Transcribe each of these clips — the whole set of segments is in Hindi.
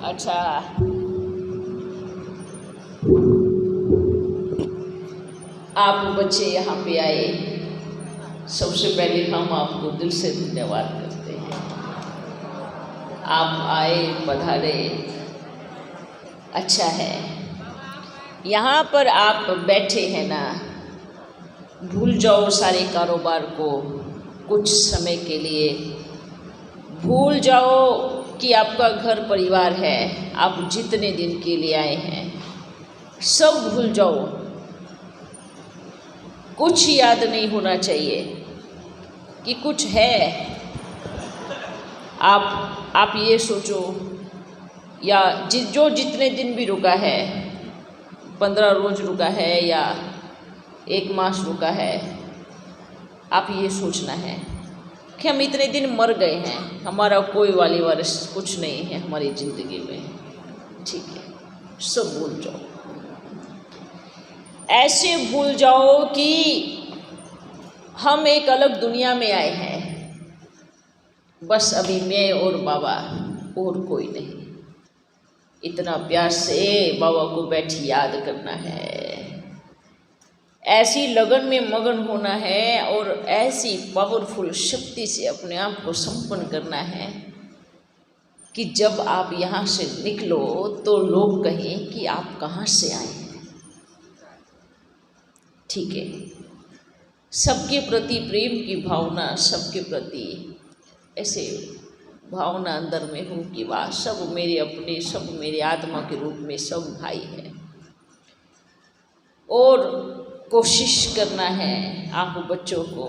अच्छा, आप बच्चे यहाँ पे आए, सबसे पहले हम आपको दिल से धन्यवाद करते हैं। आप आए, पधारे, अच्छा है। यहाँ पर आप बैठे हैं ना, भूल जाओ सारे कारोबार को कुछ समय के लिए। भूल जाओ कि आपका घर परिवार है, आप जितने दिन के लिए आए हैं सब भूल जाओ। कुछ याद नहीं होना चाहिए कि कुछ है। आप ये सोचो, या जो जितने दिन भी रुका है, 15 रोज रुका है या 1 मास रुका है, आप ये सोचना है कि हम इतने दिन मर गए हैं, हमारा कोई वाली वारिस कुछ नहीं है हमारी ज़िंदगी में। ठीक है, सब भूल जाओ। ऐसे भूल जाओ कि हम एक अलग दुनिया में आए हैं, बस अभी मैं और बाबा, और कोई नहीं। इतना प्यार से बाबा को बैठी याद करना है, ऐसी लगन में मगन होना है और ऐसी पावरफुल शक्ति से अपने आप को संपन्न करना है कि जब आप यहाँ से निकलो तो लोग कहें कि आप कहाँ से आए हैं। ठीक है, सबके प्रति प्रेम की भावना, सबके प्रति ऐसे भावना अंदर में हो कि वाह, सब मेरे अपने, सब मेरे आत्मा के रूप में सब भाई हैं। और कोशिश करना है आप बच्चों को,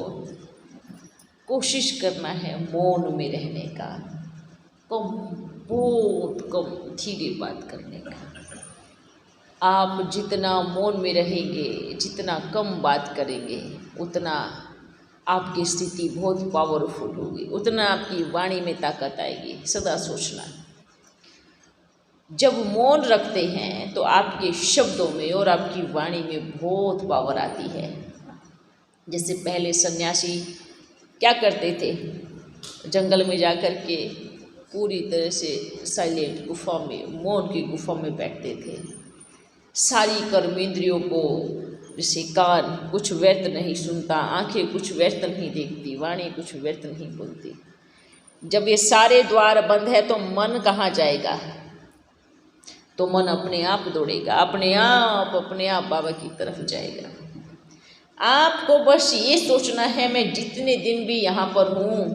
कोशिश करना है मौन में रहने का, कम, बहुत कम, धीरे बात करने का। आप जितना मौन में रहेंगे, जितना कम बात करेंगे, उतना आपकी स्थिति बहुत पावरफुल होगी, उतना आपकी वाणी में ताकत आएगी। सदा सोचना, जब मौन रखते हैं तो आपके शब्दों में और आपकी वाणी में बहुत पावर आती है। जैसे पहले सन्यासी क्या करते थे, जंगल में जाकर के पूरी तरह से साइलेंट गुफा में, मौन की गुफा में बैठते थे। सारी कर्मेंद्रियों को, जैसे कान कुछ व्यर्थ नहीं सुनता, आंखें कुछ व्यर्थ नहीं देखती, वाणी कुछ व्यर्थ नहीं बोलती। जब ये सारे द्वार बंद है तो मन कहाँ जाएगा? तो मन अपने आप दौड़ेगा, अपने आप बाबा की तरफ जाएगा। आपको बस ये सोचना है, मैं जितने दिन भी यहाँ पर हूँ,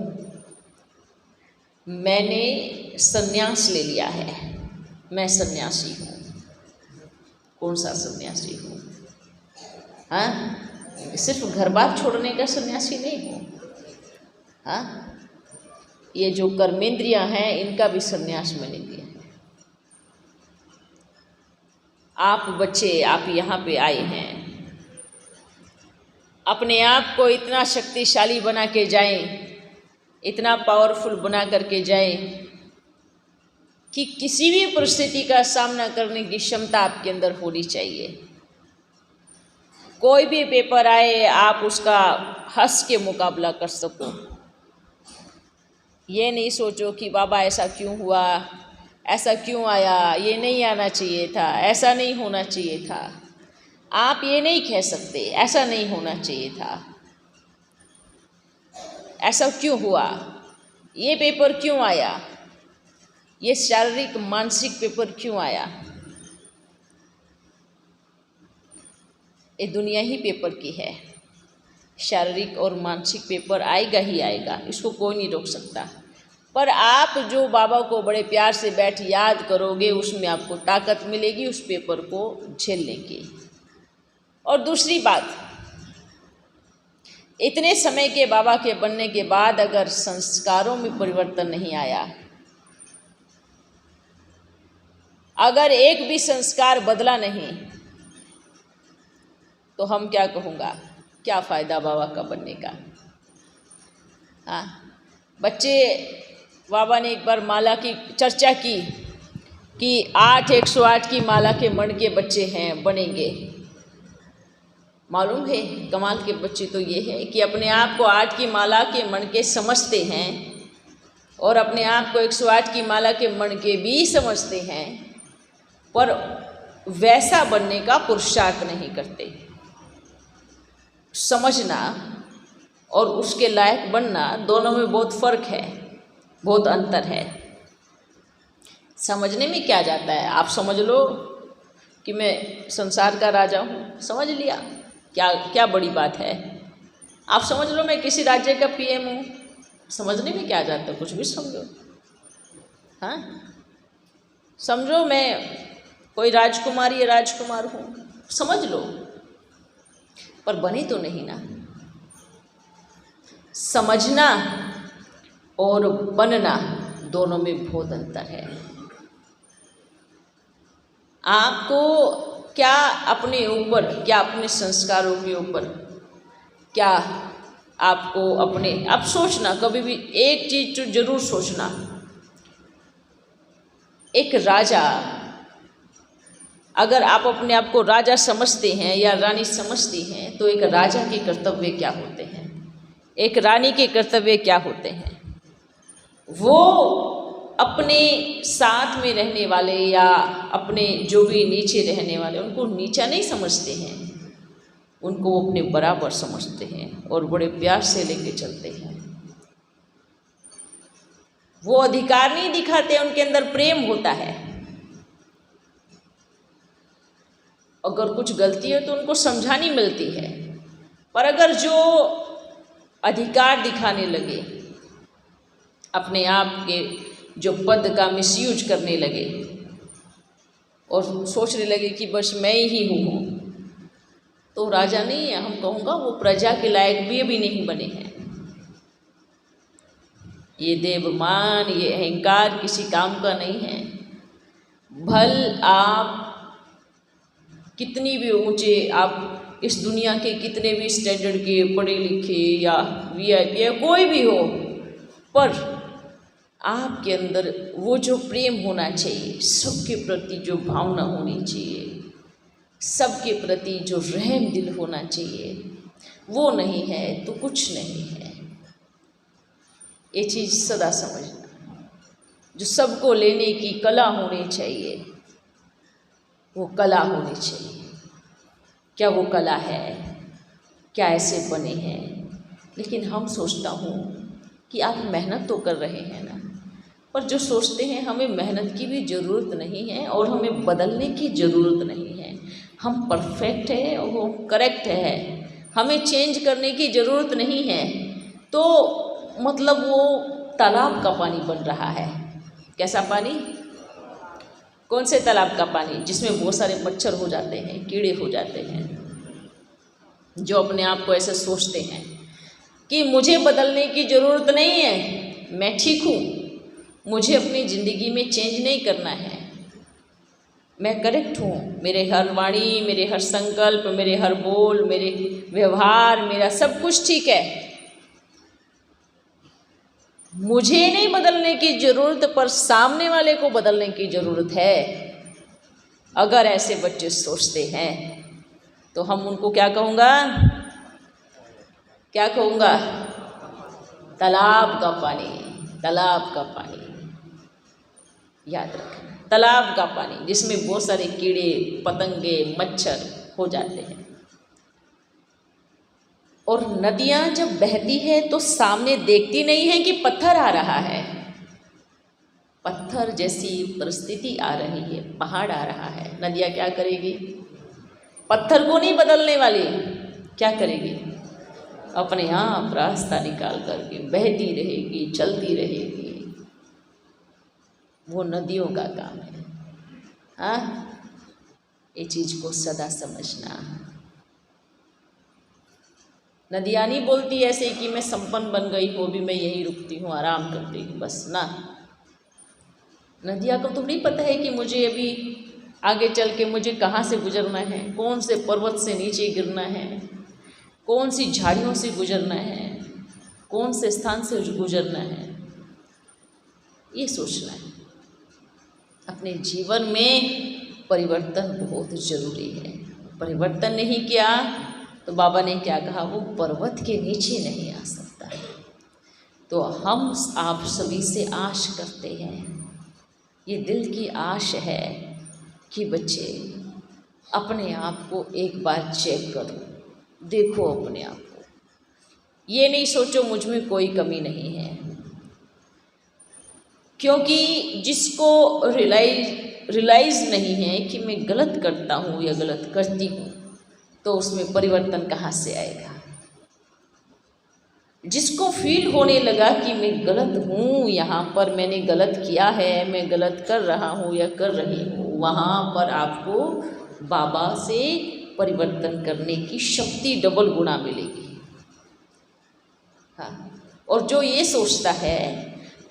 मैंने संन्यास ले लिया है, मैं सन्यासी हूँ। कौन सा सन्यासी हूँ? हाँ, सिर्फ घर बार छोड़ने का सन्यासी नहीं हूँ। हाँ, ये जो कर्मेंद्रियाँ हैं इनका भी सन्यास मैंने दिया है। आप बच्चे, आप यहाँ पे आए हैं, अपने आप को इतना शक्तिशाली बना के जाएं, इतना पावरफुल बना करके जाएं कि किसी भी परिस्थिति का सामना करने की क्षमता आपके अंदर होनी चाहिए। कोई भी पेपर आए, आप उसका हंस के मुकाबला कर सको। ये नहीं सोचो कि बाबा ऐसा क्यों हुआ, ऐसा क्यों आया, ये नहीं आना चाहिए था, ऐसा नहीं होना चाहिए था। आप ये नहीं कह सकते ऐसा नहीं होना चाहिए था, ऐसा क्यों हुआ, ये पेपर क्यों आया, ये शारीरिक मानसिक पेपर क्यों आया। ये दुनिया ही पेपर की है, शारीरिक और मानसिक पेपर आएगा ही आएगा, इसको कोई नहीं रोक सकता। पर आप जो बाबा को बड़े प्यार से बैठ याद करोगे, उसमें आपको ताकत मिलेगी उस पेपर को झेलने की। और दूसरी बात, इतने समय के बाबा के बनने के बाद अगर संस्कारों में परिवर्तन नहीं आया, अगर एक भी संस्कार बदला नहीं, तो हम क्या कहूँगा, क्या फ़ायदा बाबा का बनने का। हाँ, बच्चे, बाबा ने एक बार माला की चर्चा की कि 108 की माला के मण के बच्चे हैं, बनेंगे। मालूम है, कमाल के बच्चे तो ये है कि अपने आप को 8 की माला के मण के समझते हैं और अपने आप को 108 की माला के मण के भी समझते हैं, पर वैसा बनने का पुरुषार्थ नहीं करते। समझना और उसके लायक बनना दोनों में बहुत फर्क है, बहुत अंतर है। समझने में क्या जाता है, आप समझ लो कि मैं संसार का राजा हूँ, समझ लिया, क्या क्या बड़ी बात है। आप समझ लो मैं किसी राज्य का पीएम हूँ, समझने में क्या जाता है, कुछ भी समझो। हाँ, समझो मैं कोई राजकुमारी या राजकुमार हूँ, समझ लो, पर बने तो नहीं ना। समझना और बनना दोनों में बहुत अंतर है। आपको क्या अपने ऊपर, क्या अपने संस्कारों के ऊपर, क्या आपको अपने, आप सोचना कभी भी एक चीज तो जरूर सोचना, एक राजा, अगर आप अपने आप को राजा समझते हैं या रानी समझती हैं, तो एक राजा के कर्तव्य क्या होते हैं, एक रानी के कर्तव्य क्या होते हैं। वो अपने साथ में रहने वाले या अपने जो भी नीचे रहने वाले, उनको नीचा नहीं समझते हैं, उनको वो अपने बराबर समझते हैं और बड़े प्यार से लेके चलते हैं। वो अधिकार नहीं दिखाते, उनके अंदर प्रेम होता है। अगर कुछ गलती है तो उनको समझानी मिलती है, पर अगर जो अधिकार दिखाने लगे, अपने आप के जो पद का मिसयूज करने लगे और सोचने लगे कि बस मैं ही हूँ, तो राजा नहीं है, हम कहूँगा वो प्रजा के लायक भी अभी नहीं बने हैं। ये देवमान, ये अहंकार किसी काम का नहीं है। भल आप कितनी भी ऊंचे, आप इस दुनिया के कितने भी स्टैंडर्ड के पढ़े लिखे या वीआईपी या कोई भी हो, पर आपके अंदर वो जो प्रेम होना चाहिए, सबके प्रति जो भावना होनी चाहिए, सबके प्रति जो रहम दिल होना चाहिए, वो नहीं है तो कुछ नहीं है। ये चीज़ सदा समझना। जो सबको लेने की कला होनी चाहिए, वो कला होनी चाहिए। क्या वो कला है, क्या ऐसे बने हैं? लेकिन हम सोचता हूँ कि आप मेहनत तो कर रहे हैं ना, पर जो सोचते हैं हमें मेहनत की भी ज़रूरत नहीं है और हमें बदलने की ज़रूरत नहीं है। हम परफेक्ट है और वो करेक्ट है, हमें चेंज करने की ज़रूरत नहीं है। तो मतलब वो तालाब का पानी बन रहा है। कैसा पानी? कौन से तालाब का पानी? जिसमें बहुत सारे मच्छर हो जाते हैं, कीड़े हो जाते हैं, जो अपने आप को ऐसे सोचते हैं कि मुझे बदलने की ज़रूरत नहीं है, मैं ठीक हूँ, मुझे अपनी ज़िंदगी में चेंज नहीं करना है, मैं करेक्ट हूँ, मेरे हर वाणी, मेरे हर संकल्प, मेरे हर बोल, मेरे व्यवहार, मेरा सब कुछ ठीक है, मुझे नहीं बदलने की ज़रूरत, पर सामने वाले को बदलने की ज़रूरत है। अगर ऐसे बच्चे सोचते हैं तो हम उनको क्या कहूँगा, क्या कहूँगा? तालाब का पानी, तालाब का पानी याद रखना, तालाब का पानी जिसमें बहुत सारे कीड़े पतंगे मच्छर हो जाते हैं। और नदियाँ जब बहती है तो सामने देखती नहीं है कि पत्थर आ रहा है, पत्थर जैसी परिस्थिति आ रही है, पहाड़ आ रहा है, नदियाँ क्या करेगी? पत्थर को नहीं बदलने वाली, क्या करेगी? अपने आप रास्ता निकाल करके बहती रहेगी, चलती रहेगी। वो नदियों का काम है। हाँ, ये चीज़ को सदा समझना। नदियाँ नहीं बोलती ऐसे कि मैं संपन्न बन गई हूँ, अभी मैं यहीं रुकती हूँ, आराम करती हूँ बस ना। नदियाँ को तो नहीं पता है कि मुझे अभी आगे चल के मुझे कहाँ से गुजरना है, कौन से पर्वत से नीचे गिरना है, कौन सी झाड़ियों से गुजरना है, कौन से स्थान से गुजरना है, ये सोचना है। अपने जीवन में परिवर्तन बहुत ज़रूरी है। परिवर्तन नहीं किया तो बाबा ने क्या कहा, वो पर्वत के नीचे नहीं आ सकता। तो हम आप सभी से आश करते हैं, ये दिल की आश है कि बच्चे अपने आप को एक बार चेक करो, देखो अपने आप को। ये नहीं सोचो मुझ में कोई कमी नहीं है, क्योंकि जिसको रियलाइज़ नहीं है कि मैं गलत करता हूँ या गलत करती हूँ, तो उसमें परिवर्तन कहाँ से आएगा। जिसको फील होने लगा कि मैं गलत हूँ, यहाँ पर मैंने गलत किया है, मैं गलत कर रहा हूँ या कर रही हूँ, वहाँ पर आपको बाबा से परिवर्तन करने की शक्ति डबल गुना मिलेगी। हाँ, और जो ये सोचता है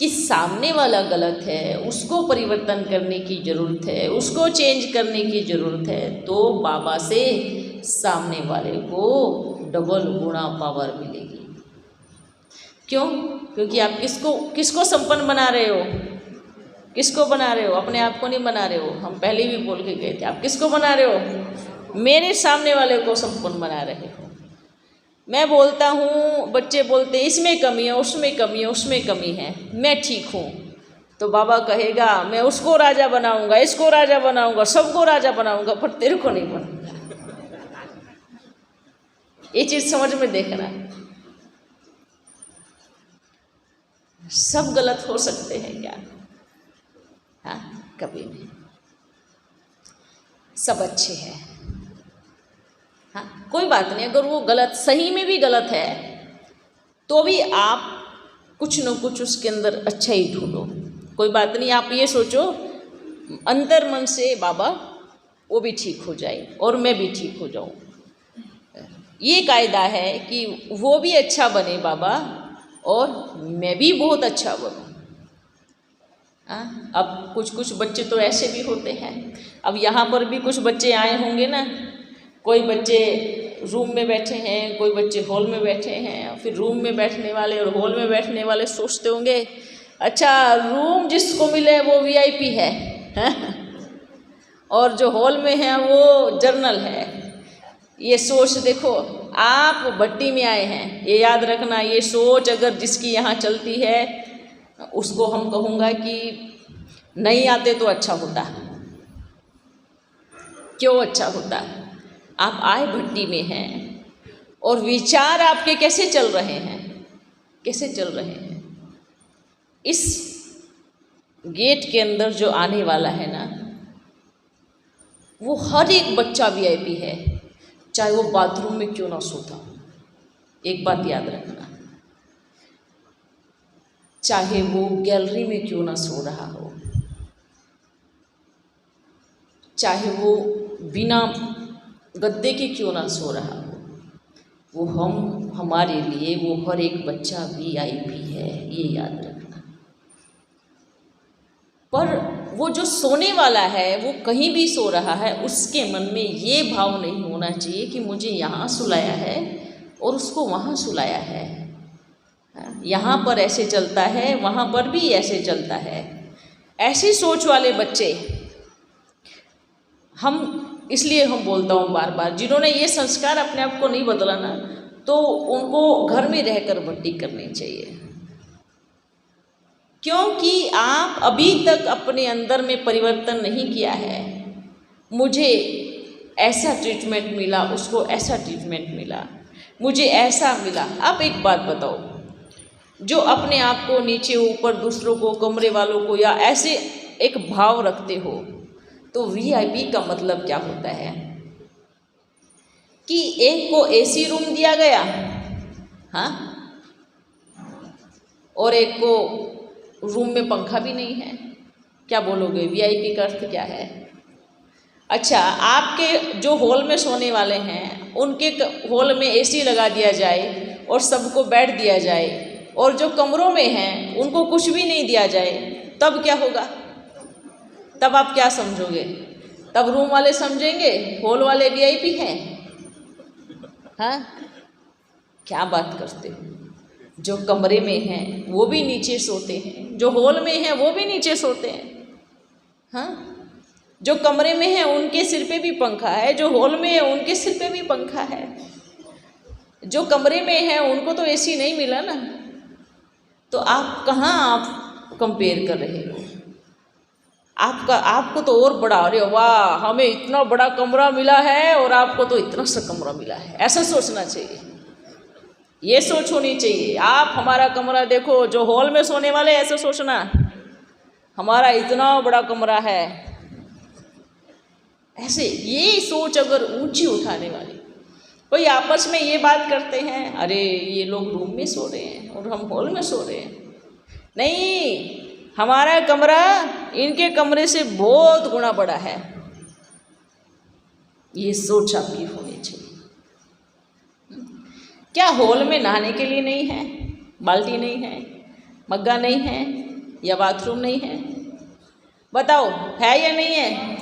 कि सामने वाला गलत है, उसको परिवर्तन करने की ज़रूरत है, उसको चेंज करने की ज़रूरत है, तो बाबा से सामने वाले को डबल गुना पावर मिलेगी। क्यों? क्योंकि आप किसको संपन्न बना रहे हो? किसको बना रहे हो? अपने आप को नहीं बना रहे हो। हम पहले भी बोल के गए थे, आप किसको बना रहे हो? मेरे सामने वाले को संपन्न बना रहे हो। मैं बोलता हूँ, बच्चे बोलते इसमें कमी है, उसमें कमी है, उसमें कमी है, मैं ठीक हूँ, तो बाबा कहेगा मैं उसको राजा बनाऊंगा, इसको राजा बनाऊंगा, सबको राजा बनाऊंगा, पर तेरे को नहीं बनाऊंगा। ये चीज़ समझ में देखना। सब गलत हो सकते हैं क्या? हाँ, कभी नहीं। सब अच्छे हैं। हाँ, कोई बात नहीं, अगर वो गलत सही में भी गलत है तो भी आप कुछ न कुछ उसके अंदर अच्छा ही ढूंढो। कोई बात नहीं, आप ये सोचो अंतर मन से बाबा वो भी ठीक हो जाए और मैं भी ठीक हो जाऊं। ये कायदा है कि वो भी अच्छा बने बाबा और मैं भी बहुत अच्छा बनूं। अब कुछ बच्चे तो ऐसे भी होते हैं। अब यहाँ पर भी कुछ बच्चे आए होंगे ना, कोई बच्चे रूम में बैठे हैं, कोई बच्चे हॉल में बैठे हैं। फिर रूम में बैठने वाले और हॉल में बैठने वाले सोचते होंगे अच्छा रूम जिसको मिले वो वीआईपी है, और जो हॉल में है वो जर्नल है। ये सोच देखो, आप भट्टी में आए हैं, ये याद रखना। ये सोच अगर जिसकी यहाँ चलती है उसको हम कहूँगा कि नहीं आते तो अच्छा होता। क्यों अच्छा होता? आप आए भट्टी में हैं और विचार आपके कैसे चल रहे हैं, कैसे चल रहे हैं। इस गेट के अंदर जो आने वाला है ना, वो हर एक बच्चा वीआईपी है, चाहे वो बाथरूम में क्यों ना सोता हो। एक बात याद रखना, चाहे वो गैलरी में क्यों ना सो रहा हो, चाहे वो बिना गद्दे के क्यों ना सो रहा हो, वो हमारे लिए वो हर एक बच्चा वीआईपी है, ये याद रखना। पर वो जो सोने वाला है, वो कहीं भी सो रहा है, उसके मन में ये भाव नहीं होना चाहिए कि मुझे यहाँ सुलाया है और उसको वहाँ सुलाया है। यहाँ पर ऐसे चलता है, वहाँ पर भी ऐसे चलता है। ऐसी सोच वाले बच्चे इसलिए हम बोलता हूँ बार बार, जिन्होंने ये संस्कार अपने आप को नहीं बदला ना, तो उनको घर में रहकर भट्टी करनी चाहिए। क्योंकि आप अभी तक अपने अंदर में परिवर्तन नहीं किया है। मुझे ऐसा ट्रीटमेंट मिला, उसको ऐसा ट्रीटमेंट मिला, मुझे ऐसा मिला। आप एक बात बताओ, जो अपने आप को नीचे ऊपर, दूसरों को, कमरे वालों को या ऐसे एक भाव रखते हो, तो वीआईपी का मतलब क्या होता है कि एक को एसी रूम दिया गया, हाँ, और एक को रूम में पंखा भी नहीं है। क्या बोलोगे, वीआईपी का अर्थ क्या है? अच्छा, आपके जो हॉल में सोने वाले हैं उनके हॉल में एसी लगा दिया जाए और सबको बेड दिया जाए, और जो कमरों में हैं उनको कुछ भी नहीं दिया जाए, तब क्या होगा? तब आप क्या समझोगे? तब रूम वाले समझेंगे हॉल वाले वीआईपी हैं। हाँ, क्या बात करते हो? जो कमरे में हैं वो भी नीचे सोते हैं, जो हॉल में हैं वो भी नीचे सोते हैं। हाँ, जो कमरे में हैं उनके सिर पे भी पंखा है, जो हॉल में है उनके सिर पे भी पंखा है। जो कमरे में है उनको तो एसी नहीं मिला ना, तो आप कहाँ आप कंपेयर कर रहे हो? आपको तो और बड़ा, अरे वाह हमें इतना बड़ा कमरा मिला है और आपको तो इतना सा कमरा मिला है, ऐसा सोचना चाहिए। ये सोच होनी चाहिए। आप हमारा कमरा देखो, जो हॉल में सोने वाले ऐसे सोचना हमारा इतना बड़ा कमरा है, ऐसे ये सोच अगर ऊंची उठाने वाली। कोई आपस में ये बात करते हैं, अरे ये लोग रूम में सो रहे हैं और हम हॉल में सो रहे हैं। नहीं, हमारा कमरा इनके कमरे से बहुत गुना बड़ा है। ये सोच आपकी होनी चाहिए। क्या हॉल में नहाने के लिए नहीं है? बाल्टी नहीं है, मग्गा नहीं है, या बाथरूम नहीं है? बताओ, है या नहीं है?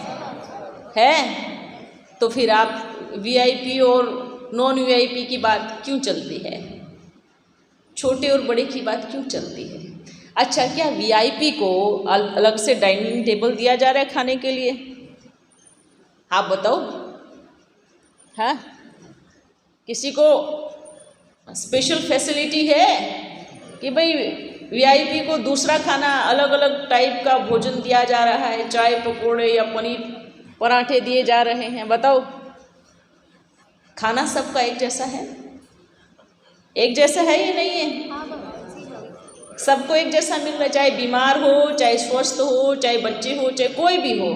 है। तो फिर आप वीआईपी और नॉन वीआईपी की बात क्यों चलती है? छोटे और बड़े की बात क्यों चलती है? अच्छा, क्या वीआईपी को अलग से डाइनिंग टेबल दिया जा रहा है खाने के लिए? आप बताओ। हाँ, किसी को स्पेशल फैसिलिटी है कि भाई वीआईपी को दूसरा खाना, अलग अलग टाइप का भोजन दिया जा रहा है, चाय पकोड़े या पनीर पराठे दिए जा रहे हैं? बताओ, खाना सबका एक जैसा है? एक जैसा है या नहीं है? सबको एक जैसा मिल रहा है, चाहे बीमार हो, चाहे स्वस्थ हो, चाहे बच्चे हो, चाहे कोई भी हो,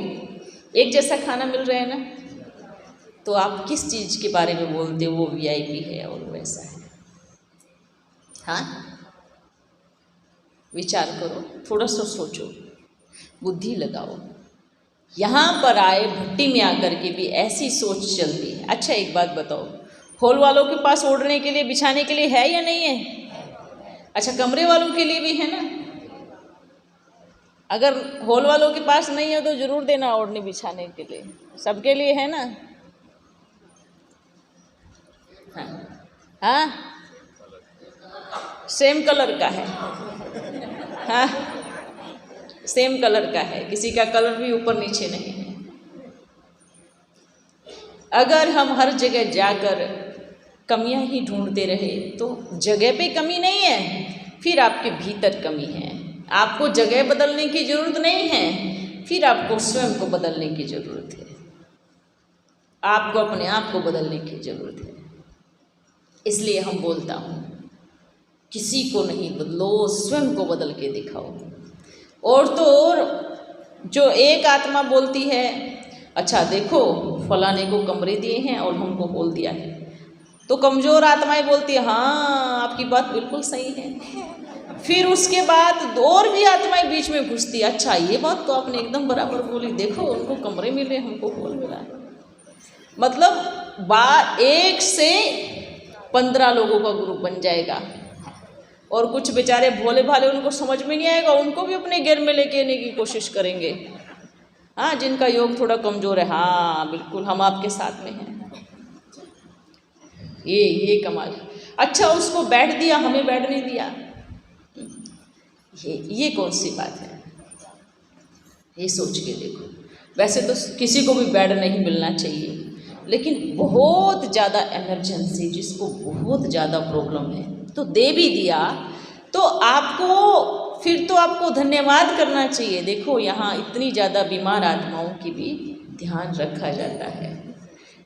एक जैसा खाना मिल रहा है ना। तो आप किस चीज़ के बारे में बोलते हो वो वीआईपी है और वैसा है? हाँ, विचार करो, थोड़ा सा सोचो, बुद्धि लगाओ। यहाँ पर आए भट्टी में आकर के भी ऐसी सोच चलती है। अच्छा एक बात बताओ, हॉल वालों के पास ओढ़ने के लिए, बिछाने के लिए है या नहीं है? अच्छा, कमरे वालों के लिए भी है ना। अगर हॉल वालों के पास नहीं है तो जरूर देना ओढ़ने बिछाने के लिए, सबके लिए है ना। हाँ हाँ, सेम कलर का है। हाँ, सेम कलर का है, किसी का कलर भी ऊपर नीचे नहीं है। अगर हम हर जगह जाकर कमियां ही ढूंढते रहे तो जगह पे कमी नहीं है, फिर आपके भीतर कमी है। आपको जगह बदलने की जरूरत नहीं है, फिर आपको स्वयं को बदलने की जरूरत है। आपको अपने आप को बदलने की जरूरत है। इसलिए हम बोलता हूँ, किसी को नहीं बदलो, स्वयं को बदल के दिखाओ। और तो और जो एक आत्मा बोलती है, अच्छा देखो फलाने को कमरे दिए हैं और हमको हॉल दिया है, तो कमज़ोर आत्माएं बोलती है हाँ आपकी बात बिल्कुल सही है। फिर उसके बाद और भी आत्माएं बीच में घुसती, अच्छा ये बात तो आपने एकदम बराबर बोली, देखो उनको कमरे मिले, हमको हॉल मिला है। मतलब 1 से 15 लोगों का ग्रुप बन जाएगा। और कुछ बेचारे भोले भाले, उनको समझ में नहीं आएगा, उनको भी अपने घेर में लेके आने की कोशिश करेंगे। हाँ, जिनका योग थोड़ा कमज़ोर है, हाँ बिल्कुल हम आपके साथ में हैं। ये कमाल। अच्छा, उसको बैठ दिया, हमें बैठ नहीं दिया, ये कौन सी बात है? ये सोच के देखो। वैसे तो किसी को भी बेड नहीं मिलना चाहिए, लेकिन बहुत ज़्यादा इमरजेंसी, जिसको बहुत ज़्यादा प्रॉब्लम है, तो दे भी दिया, तो आपको फिर तो आपको धन्यवाद करना चाहिए। देखो यहाँ इतनी ज़्यादा बीमार आत्माओं की भी ध्यान रखा जाता है।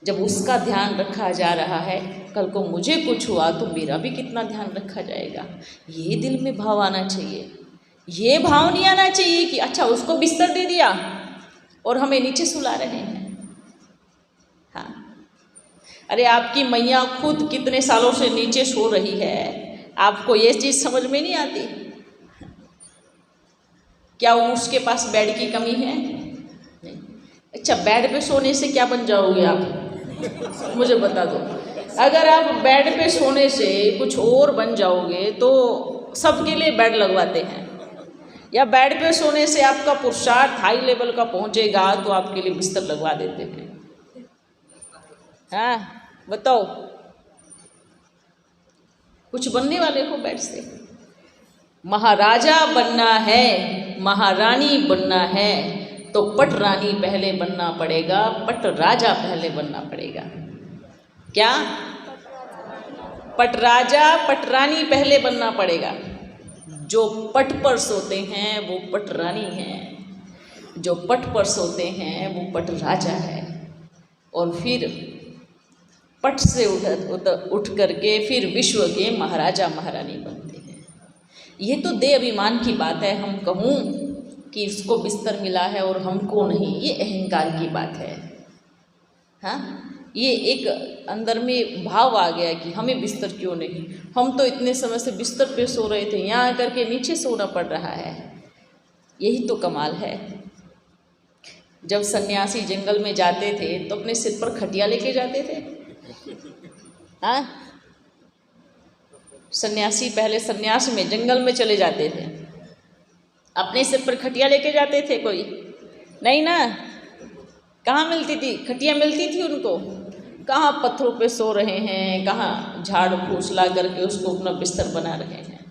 जब उसका ध्यान रखा जा रहा है, कल को मुझे कुछ हुआ तो मेरा भी कितना ध्यान रखा जाएगा। ये दिल में भाव आना चाहिए। ये भाव नहीं आना चाहिए कि अच्छा उसको बिस्तर दे दिया और हमें नीचे सुला रहे हैं। हाँ, अरे आपकी मैया खुद कितने सालों से नीचे सो रही है, आपको ये चीज़ समझ में नहीं आती? क्या उसके पास बेड की कमी है? नहीं। अच्छा, बेड पे सोने से क्या बन जाओगे आप? मुझे बता दो। अगर आप बेड पे सोने से कुछ और बन जाओगे तो सबके लिए बेड लगवाते हैं, या बेड पे सोने से आपका पुरुषार्थ हाई लेवल का पहुंचेगा तो आपके लिए बिस्तर लगवा देते हैं। हाँ बताओ, कुछ बनने वाले हो बेड से? महाराजा बनना है, महारानी बनना है तो पट रानी पहले बनना पड़ेगा, पट राजा पहले बनना पड़ेगा। क्या? पट राजा पट रानी पहले बनना पड़ेगा। जो पट पर सोते हैं वो पट रानी है, जो पट पर सोते हैं वो पट राजा है, और फिर पट से उठ करके फिर विश्व के महाराजा महारानी बनते हैं। ये तो दे अभिमान की बात है। हम कहूँ कि उसको बिस्तर मिला है और हमको नहीं, ये अहंकार की बात है। हाँ, ये एक अंदर में भाव आ गया कि हमें बिस्तर क्यों नहीं, हम तो इतने समय से बिस्तर पे सो रहे थे, यहाँ आकर के नीचे सोना पड़ रहा है। यही तो कमाल है। जब सन्यासी जंगल में जाते थे तो अपने सिर पर खटिया लेके जाते थे। हाँ, सन्यासी पहले सन्यास में जंगल में चले जाते थे, अपने सिर पर खटिया लेके जाते थे? कोई नहीं ना। कहाँ मिलती थी खटिया? मिलती थी उनको कहाँ? पत्थरों पे सो रहे हैं, कहाँ झाड़ फूस ला करके उसको अपना बिस्तर बना रहे हैं।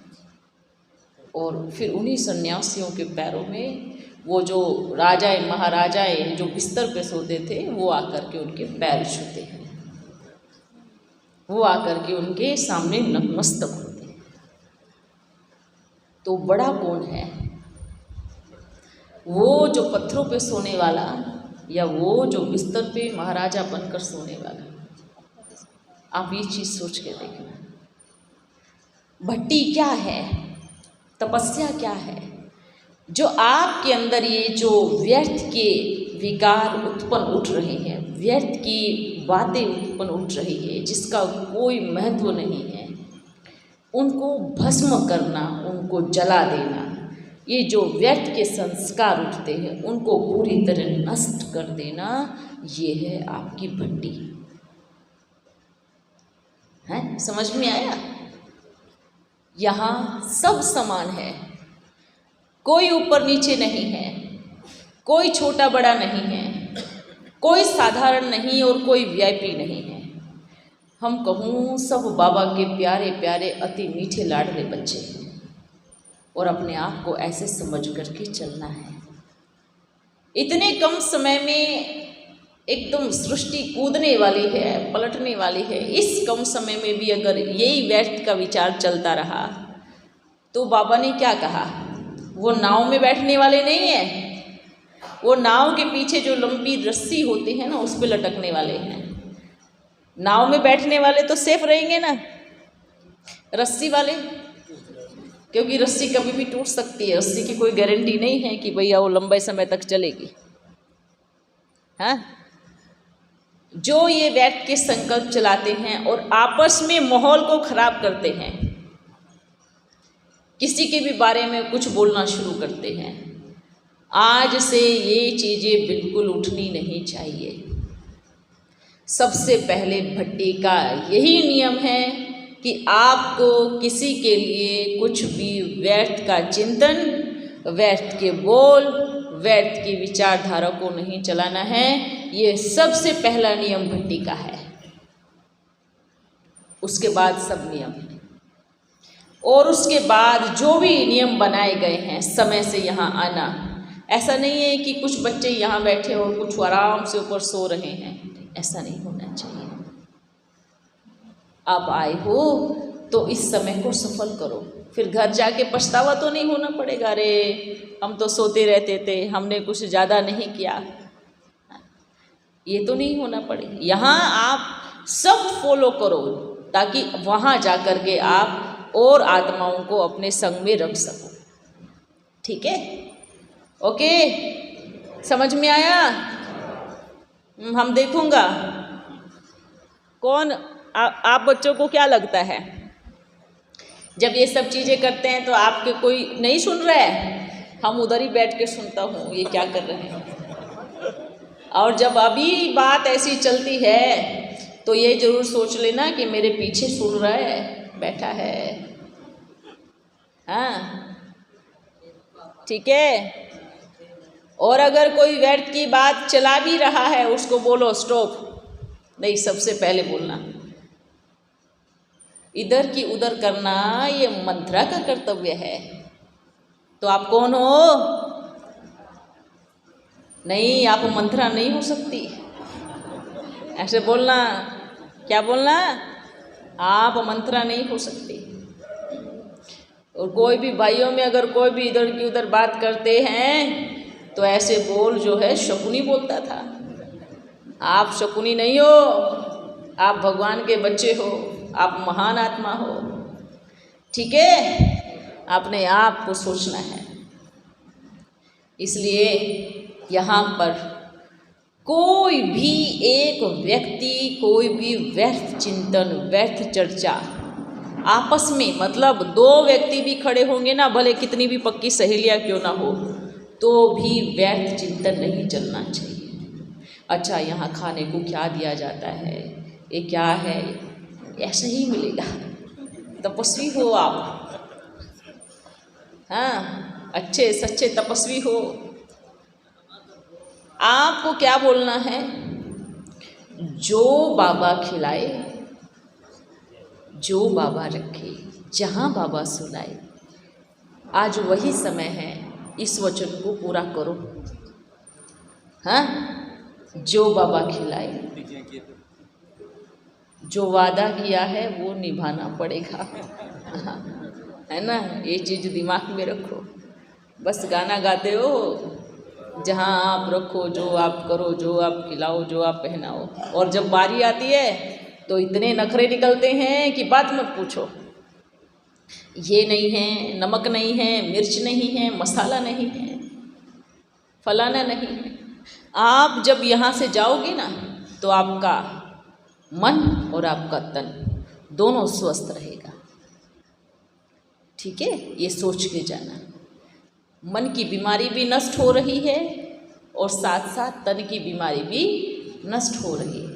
और फिर उन्हीं सन्यासियों के पैरों में वो जो राजाएं महाराजाएं जो बिस्तर पे सोते थे वो आकर के उनके पैर छूते हैं, वो आकर के उनके सामने नतमस्तक होते हैं। तो बड़ा कौन है? वो जो पत्थरों पे सोने वाला या वो जो बिस्तर पे महाराजा बनकर सोने वाला? आप ये चीज़ सोच के देखना। भट्टी क्या है, तपस्या क्या है? जो आपके अंदर ये जो व्यर्थ के विकार उत्पन्न उठ रहे हैं, व्यर्थ की बातें उत्पन्न उठ रही है, जिसका कोई महत्व नहीं है, उनको भस्म करना, उनको जला देना। ये जो व्यर्थ के संस्कार उठते हैं उनको पूरी तरह नष्ट कर देना, ये है आपकी भट्टी। है, समझ में आया? यहाँ सब समान है, कोई ऊपर नीचे नहीं है, कोई छोटा बड़ा नहीं है, कोई साधारण नहीं और कोई वीआईपी नहीं है। हम कहूँ सब बाबा के प्यारे प्यारे अति मीठे लाडले बच्चे हैं, और अपने आप को ऐसे समझ करके चलना है। इतने कम समय में एकदम सृष्टि कूदने वाली है, पलटने वाली है। इस कम समय में भी अगर यही व्यर्थ का विचार चलता रहा तो बाबा ने क्या कहा? वो नाव में बैठने वाले नहीं है, वो नाव के पीछे जो लंबी रस्सी होती है ना, उस पर लटकने वाले हैं। नाव में बैठने वाले तो सेफ रहेंगे ना, रस्सी वाले, क्योंकि रस्सी कभी भी टूट सकती है, रस्सी की कोई गारंटी नहीं है कि भैया वो लंबे समय तक चलेगी। हाँ, जो ये व्यर्थ के संकल्प चलाते हैं और आपस में माहौल को खराब करते हैं, किसी के भी बारे में कुछ बोलना शुरू करते हैं, आज से ये चीज़ें बिल्कुल उठनी नहीं चाहिए। सबसे पहले भट्टी का यही नियम है कि आपको किसी के लिए कुछ भी व्यर्थ का चिंतन, व्यर्थ के बोल, व्यर्थ की विचारधारा को नहीं चलाना है। ये सबसे पहला नियम भट्टी का है। उसके बाद सब नियम है, और उसके बाद जो भी नियम बनाए गए हैं, समय से यहाँ आना। ऐसा नहीं है कि कुछ बच्चे यहाँ बैठे और कुछ आराम से ऊपर सो रहे हैं, ऐसा नहीं होना चाहिए। आप आए हो तो इस समय को सफल करो, फिर घर जाके पछतावा तो नहीं होना पड़ेगा, अरे हम तो सोते रहते थे, हमने कुछ ज़्यादा नहीं किया। ये तो नहीं होना पड़ेगा। यहाँ आप सब फॉलो करो ताकि वहाँ जा कर के आप और आत्माओं को अपने संग में रख सको। ठीक है? ओके, समझ में आया? हम देखूँगा कौन आप बच्चों को क्या लगता है जब ये सब चीज़ें करते हैं तो आपके कोई नहीं सुन रहा है? हम उधर ही बैठ के सुनता हूँ ये क्या कर रहे हैं। और जब अभी बात ऐसी चलती है तो ये ज़रूर सोच लेना कि मेरे पीछे सुन रहा है, बैठा है। हाँ, ठीक है। और अगर कोई व्यर्थ की बात चला भी रहा है उसको बोलो स्टॉप, नहीं सबसे पहले बोलना। इधर की उधर करना ये मंत्रा का कर्तव्य है। तो आप कौन हो? नहीं, आप मंत्रा नहीं हो सकती। ऐसे बोलना, क्या बोलना? आप मंत्रा नहीं हो सकती। और कोई भी भाइयों में अगर कोई भी इधर की उधर बात करते हैं तो ऐसे बोल जो है शकुनी बोलता था। आप शकुनी नहीं हो, आप भगवान के बच्चे हो, आप महान आत्मा हो। ठीक है, आपने आप को सोचना है। इसलिए यहाँ पर कोई भी एक व्यक्ति, कोई भी व्यर्थ चिंतन, व्यर्थ चर्चा आपस में, मतलब दो व्यक्ति भी खड़े होंगे ना, भले कितनी भी पक्की सहेलियाँ क्यों ना हो, तो भी व्यर्थ चिंतन नहीं चलना चाहिए। अच्छा, यहाँ खाने को क्या दिया जाता है, ये क्या है, ऐसे ही मिलेगा। तपस्वी हो आप, हाँ, अच्छे सच्चे तपस्वी हो। आपको क्या बोलना है, जो बाबा खिलाए, जो बाबा रखे, जहाँ बाबा सुनाए, आज वही समय है, इस वचन को पूरा करो। हाँ, जो बाबा खिलाए, जो वादा किया है वो निभाना पड़ेगा। है ना, ये चीज़ दिमाग में रखो। बस गाना गाते हो, जहाँ आप रखो, जो आप करो, जो आप खिलाओ, जो आप पहनाओ, और जब बारी आती है तो इतने नखरे निकलते हैं कि बात मत पूछो। ये नहीं है, नमक नहीं है, मिर्च नहीं है, मसाला नहीं है, फलाना नहीं है। आप जब यहाँ से जाओगे ना तो आपका मन और आपका तन दोनों स्वस्थ रहेगा। ठीक है, ये सोच के जाना। मन की बीमारी भी नष्ट हो रही है और साथ साथ तन की बीमारी भी नष्ट हो रही है।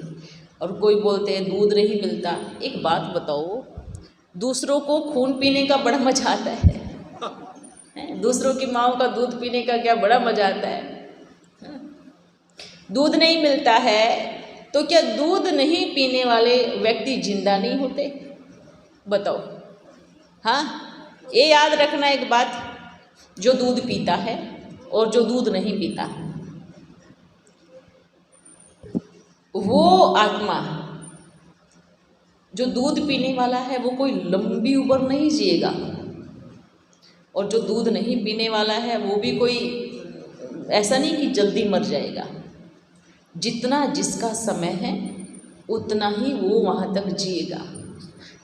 और कोई बोलते हैं दूध नहीं मिलता। एक बात बताओ, दूसरों को खून पीने का बड़ा मजा आता है। दूसरों की माँओं का दूध पीने का क्या बड़ा मजा आता है। दूध नहीं मिलता है तो क्या दूध नहीं पीने वाले व्यक्ति जिंदा नहीं होते? बताओ। हाँ, ये याद रखना एक बात, जो दूध पीता है और जो दूध नहीं पीता, वो आत्मा, जो दूध पीने वाला है वो कोई लंबी उम्र नहीं जिएगा, और जो दूध नहीं पीने वाला है वो भी कोई ऐसा नहीं कि जल्दी मर जाएगा। जितना जिसका समय है उतना ही वो वहाँ तक जिएगा।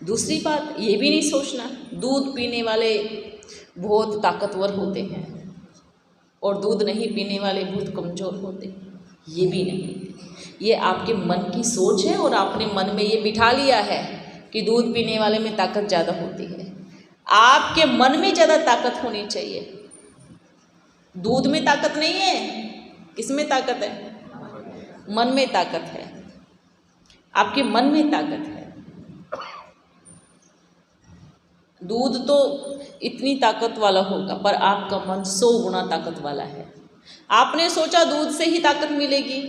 दूसरी बात ये भी नहीं सोचना दूध पीने वाले बहुत ताकतवर होते हैं और दूध नहीं पीने वाले बहुत कमज़ोर होते हैं, ये भी नहीं। ये आपके मन की सोच है और आपने मन में ये बिठा लिया है कि दूध पीने वाले में ताकत ज़्यादा होती है। आपके मन में ज़्यादा ताकत होनी चाहिए। दूध में ताकत नहीं है, किस में ताकत है? मन में ताकत है। आपके मन में ताकत है। दूध तो इतनी ताकत वाला होगा पर आपका मन 100 गुना ताकत वाला है। आपने सोचा दूध से ही ताकत मिलेगी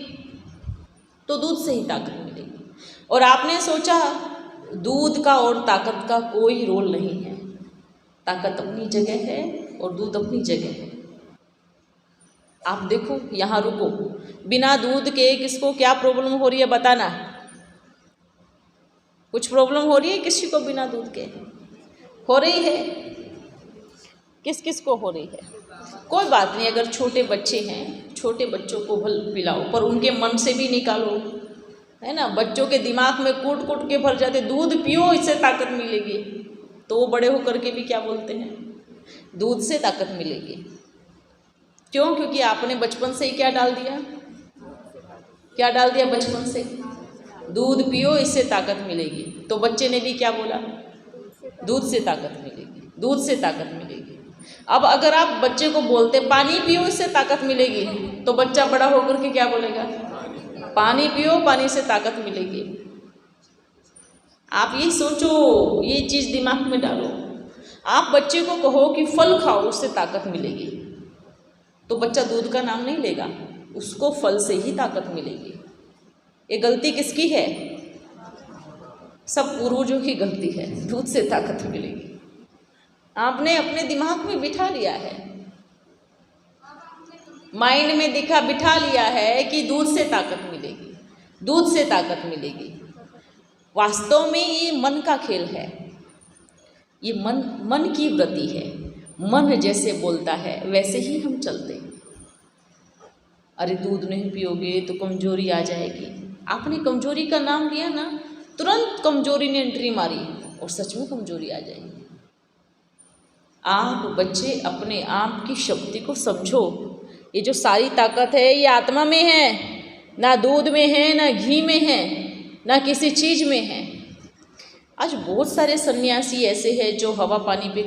तो दूध से ही ताकत मिलेगी, और आपने सोचा दूध का और ताकत का कोई रोल नहीं है। ताकत अपनी जगह है और दूध अपनी जगह है। आप देखो, यहाँ रुको, बिना दूध के किसको क्या प्रॉब्लम हो रही है बताना। कुछ प्रॉब्लम हो रही है किसी को बिना दूध के? हो रही है। किस किस को हो रही है? कोई बात नहीं, अगर छोटे बच्चे हैं, छोटे बच्चों को भल पिलाओ, पर उनके मन से भी निकालो, है ना। बच्चों के दिमाग में कूट कूट के भर जाते दूध पियो इससे ताकत मिलेगी, तो वो बड़े होकर के भी क्या बोलते हैं, दूध से ताकत मिलेगी। क्यों? क्योंकि आपने बचपन से ही क्या डाल दिया, क्या डाल दिया बचपन से, दूध पियो इससे ताकत मिलेगी। तो बच्चे ने भी क्या बोला, दूध से ताकत मिलेगी, दूध से ताकत मिलेगी। अब अगर आप बच्चे को बोलते पानी पियो इससे ताकत मिलेगी, तो बच्चा बड़ा होकर के क्या बोलेगा, पानी पियो पानी से ताकत मिलेगी। आप ये सोचो, ये चीज़ दिमाग में डालो। आप बच्चे को कहो कि फल खाओ उससे ताकत मिलेगी, तो बच्चा दूध का नाम नहीं लेगा, उसको फल से ही ताकत मिलेगी। ये गलती किसकी है? सब पूर्वजों की गलती है। दूध से ताकत मिलेगी, आपने अपने दिमाग में बिठा लिया है, माइंड में बिठा लिया है कि दूध से ताकत मिलेगी, दूध से ताकत मिलेगी। वास्तव में ये मन का खेल है। ये मन की वृत्ति है। मन जैसे बोलता है वैसे ही हम चलते हैं। अरे दूध नहीं पियोगे तो कमजोरी आ जाएगी। आपने कमजोरी का नाम लिया ना, तुरंत कमजोरी ने एंट्री मारी और सच में कमजोरी आ जाएगी। आप बच्चे अपने आप की शक्ति को समझो। ये जो सारी ताकत है ये आत्मा में है, ना दूध में है, ना घी में है, ना किसी चीज़ में है। आज बहुत सारे सन्यासी ऐसे हैं जो हवा पानी पे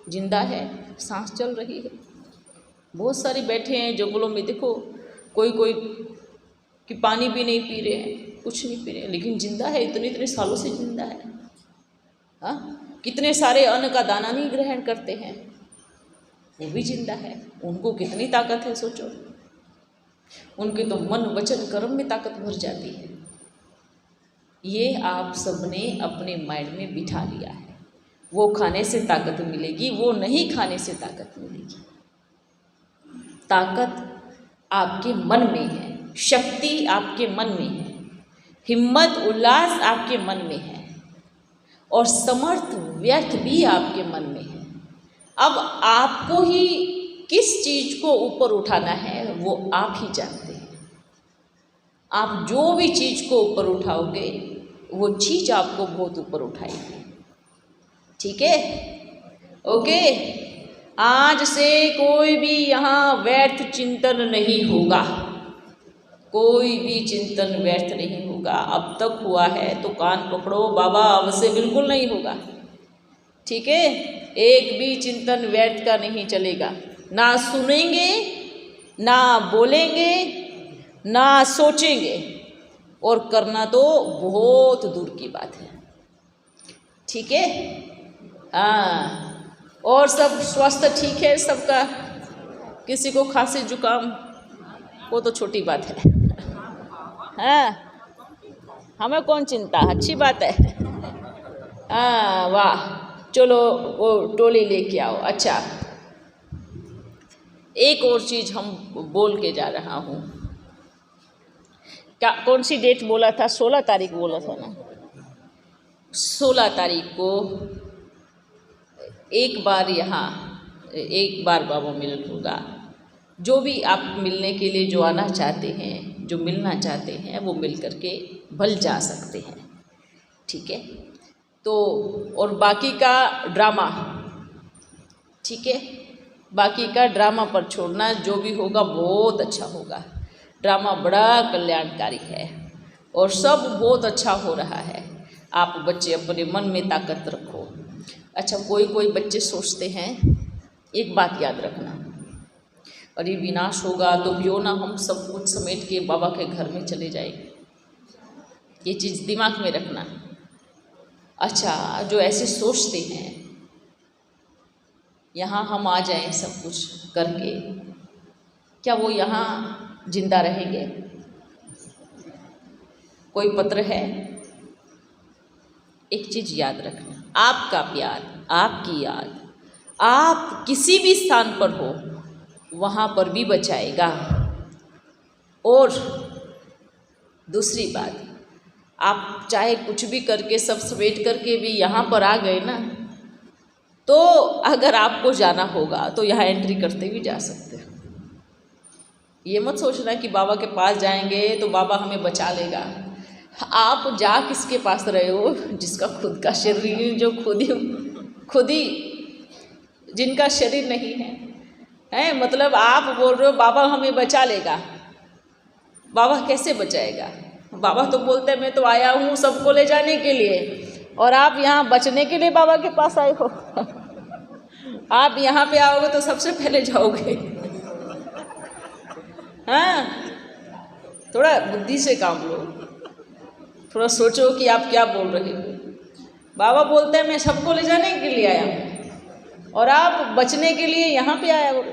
जिंदा है, सांस चल रही है। बहुत सारे बैठे हैं जंगलों में, देखो कोई कि पानी भी नहीं पी रहे हैं, कुछ नहीं पी रहे हैं, लेकिन जिंदा है, इतने सालों से जिंदा है। हाँ, कितने सारे अन्न का दाना नहीं ग्रहण करते हैं, वो भी जिंदा है। उनको कितनी ताकत है सोचो। उनके तो मन वचन कर्म में ताकत भर जाती है। ये आप सबने अपने माइंड में बिठा लिया है। वो खाने से ताकत मिलेगी, वो नहीं खाने से ताकत मिलेगी। ताकत आपके मन में है, शक्ति आपके मन में है, हिम्मत उल्लास आपके मन में है, और समर्थ व्यर्थ भी आपके मन में है। अब आपको ही किस चीज़ को ऊपर उठाना है वो आप ही जानते हैं। आप जो भी चीज़ को ऊपर उठाओगे वो चीज़ आपको बहुत ऊपर उठाएगी। ठीक है, ओके। आज से कोई भी यहाँ व्यर्थ चिंतन नहीं होगा, कोई भी चिंतन व्यर्थ नहीं होगा। अब तक हुआ है तो कान पकड़ो, बाबा अब से बिल्कुल नहीं होगा। ठीक है, एक भी चिंतन व्यर्थ का नहीं चलेगा। ना सुनेंगे, ना बोलेंगे, ना सोचेंगे, और करना तो बहुत दूर की बात है। ठीक है, हाँ। और सब स्वास्थ्य ठीक है सबका? किसी को खांसी जुकाम वो तो छोटी बात है। हाँ, हमें कौन चिंता, अच्छी बात है। हाँ, वाह, चलो वो टोली लेके आओ। अच्छा, एक और चीज़ हम बोल के जा रहा हूँ। क्या, कौन सी डेट बोला था? 16 तारीख बोला था ना। 16 तारीख को एक बार बाबा मिलन होगा। जो भी आप मिलने के लिए जो आना चाहते हैं, जो मिलना चाहते हैं, वो मिल करके भल जा सकते हैं। ठीक है, तो और बाकी का ड्रामा, ठीक है, बाकी का ड्रामा पर छोड़ना। जो भी होगा बहुत अच्छा होगा। ड्रामा बड़ा कल्याणकारी है और सब बहुत अच्छा हो रहा है। आप बच्चे अपने मन में ताकत रखो। अच्छा, कोई बच्चे सोचते हैं, एक बात याद रखना, अरे विनाश होगा तो क्यों ना हम सब कुछ समेट के बाबा के घर में चले जाए। ये चीज़ दिमाग में रखना। अच्छा, जो ऐसे सोचते हैं यहाँ हम आ जाएं सब कुछ करके, क्या वो यहाँ जिंदा रहेंगे? कोई पत्र है? एक चीज़ याद रखना, आपका प्यार, आपकी याद, आप किसी भी स्थान पर हो वहाँ पर भी बचाएगा। और दूसरी बात, आप चाहे कुछ भी करके सब समेट करके भी यहाँ पर आ गए ना, तो अगर आपको जाना होगा तो यहाँ एंट्री करते भी जा सकते हैं। ये मत सोचना कि बाबा के पास जाएंगे तो बाबा हमें बचा लेगा। आप जा किसके पास रहे हो? जिसका खुद का शरीर, जो खुद ही जिनका शरीर नहीं है, मतलब आप बोल रहे हो बाबा हमें बचा लेगा। बाबा कैसे बचाएगा? बाबा तो बोलते हैं मैं तो आया हूँ सबको ले जाने के लिए, और आप यहाँ बचने के लिए बाबा के पास आए हो। आप यहाँ पे आओगे तो सबसे पहले जाओगे। हाँ, थोड़ा बुद्धि से काम लो, थोड़ा सोचो कि आप क्या बोल रहे हो। बाबा बोलते हैं मैं सबको ले जाने के लिए आया हूँ, और आप बचने के लिए यहाँ पे आया हो।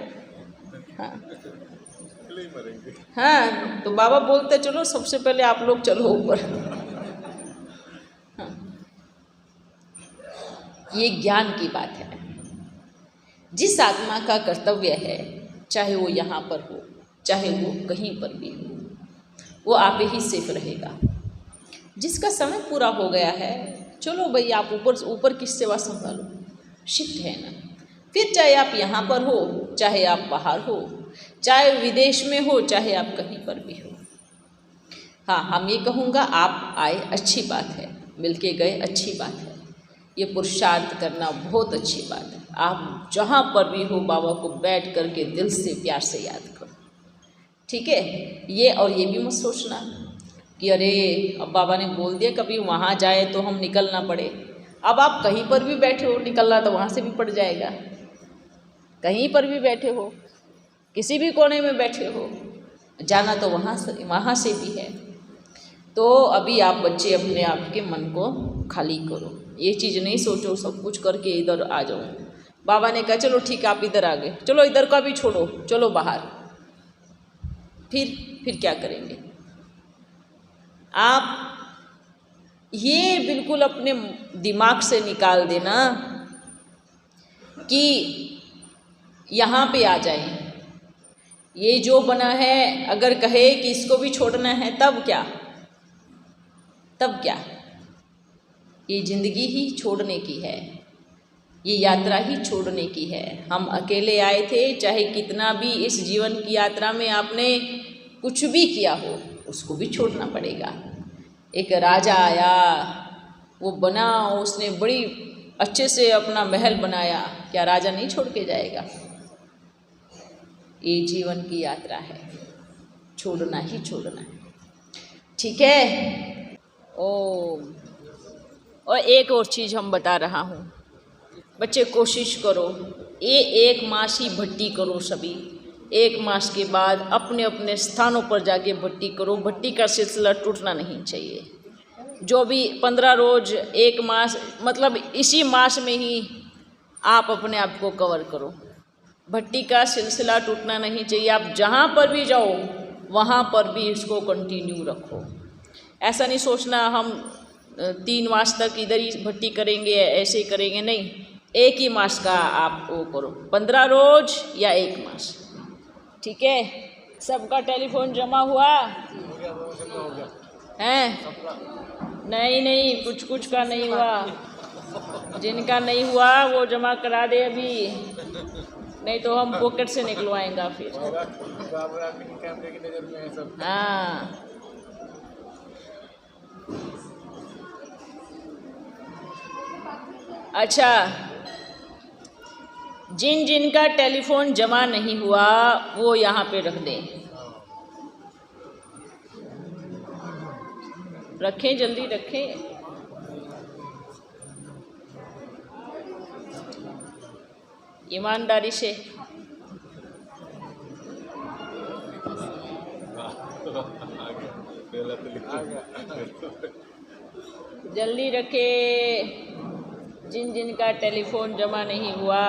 हाँ, तो बाबा बोलते चलो सबसे पहले आप लोग चलो ऊपर। हाँ, ये ज्ञान की बात है। जिस आत्मा का कर्तव्य है, चाहे वो यहाँ पर हो, चाहे वो कहीं पर भी हो, वो आप ही सेफ रहेगा। जिसका समय पूरा हो गया है, चलो भाई आप ऊपर की सेवा संभालो। शिफ्ट है ना। फिर चाहे आप यहाँ पर हो, चाहे आप बाहर हो, चाहे विदेश में हो, चाहे आप कहीं पर भी हो। हाँ, हम ये कहूँगा आप आए अच्छी बात है, मिलके गए अच्छी बात है, ये पुरुषार्थ करना बहुत अच्छी बात है। आप जहाँ पर भी हो बाबा को बैठ करके दिल से प्यार से याद करो, ठीक है। ये और ये भी मत सोचना कि अरे अब बाबा ने बोल दिया कभी वहाँ जाए तो हम निकलना पड़े। अब आप कहीं पर भी बैठे हो, निकलना तो वहाँ से भी पड़ जाएगा। कहीं पर भी बैठे हो, किसी भी कोने में बैठे हो, जाना तो वहाँ से भी है। तो अभी आप बच्चे अपने आप के मन को खाली करो, ये चीज़ नहीं सोचो सब कुछ करके इधर आ जाओ। बाबा ने कहा चलो ठीक है आप इधर आ गए, चलो इधर का भी छोड़ो, चलो बाहर। फिर क्या करेंगे आप? ये बिल्कुल अपने दिमाग से निकाल देना कि यहाँ पे आ जाए। ये जो बना है अगर कहे कि इसको भी छोड़ना है तब क्या? तब क्या? ये जिंदगी ही छोड़ने की है, ये यात्रा ही छोड़ने की है। हम अकेले आए थे, चाहे कितना भी इस जीवन की यात्रा में आपने कुछ भी किया हो उसको भी छोड़ना पड़ेगा। एक राजा आया, वो बना, उसने बड़ी अच्छे से अपना महल बनाया, क्या राजा नहीं छोड़ के जाएगा? ये जीवन की यात्रा है, छोड़ना ही छोड़ना है, ठीक है। और एक और चीज़ हम बता रहा हूँ, बच्चे कोशिश करो ये 1 मास ही भट्टी करो सभी। 1 मास के बाद अपने अपने स्थानों पर जाके भट्टी करो। भट्टी का सिलसिला टूटना नहीं चाहिए। जो भी 15 रोज 1 मास, मतलब इसी मास में ही आप अपने आप को कवर करो। भट्टी का सिलसिला टूटना नहीं चाहिए। आप जहाँ पर भी जाओ वहाँ पर भी इसको कंटिन्यू रखो। ऐसा नहीं सोचना हम 3 मास तक इधर ही भट्टी करेंगे, ऐसे करेंगे, नहीं। 1 ही मास का आप वो करो, 15 रोज या 1 मास, ठीक है। सबका टेलीफोन जमा हुआ है? नहीं, कुछ का नहीं हुआ। जिनका नहीं हुआ वो जमा करा दे अभी, नहीं तो हम पॉकेट से निकलवाएंगे फिर। हाँ, अच्छा, जिनका टेलीफोन जमा नहीं हुआ वो यहाँ पे रख दें, रखें, जल्दी रखें। ईमानदारी से। जल्दी रखे, जिनका टेलीफोन जमा नहीं हुआ।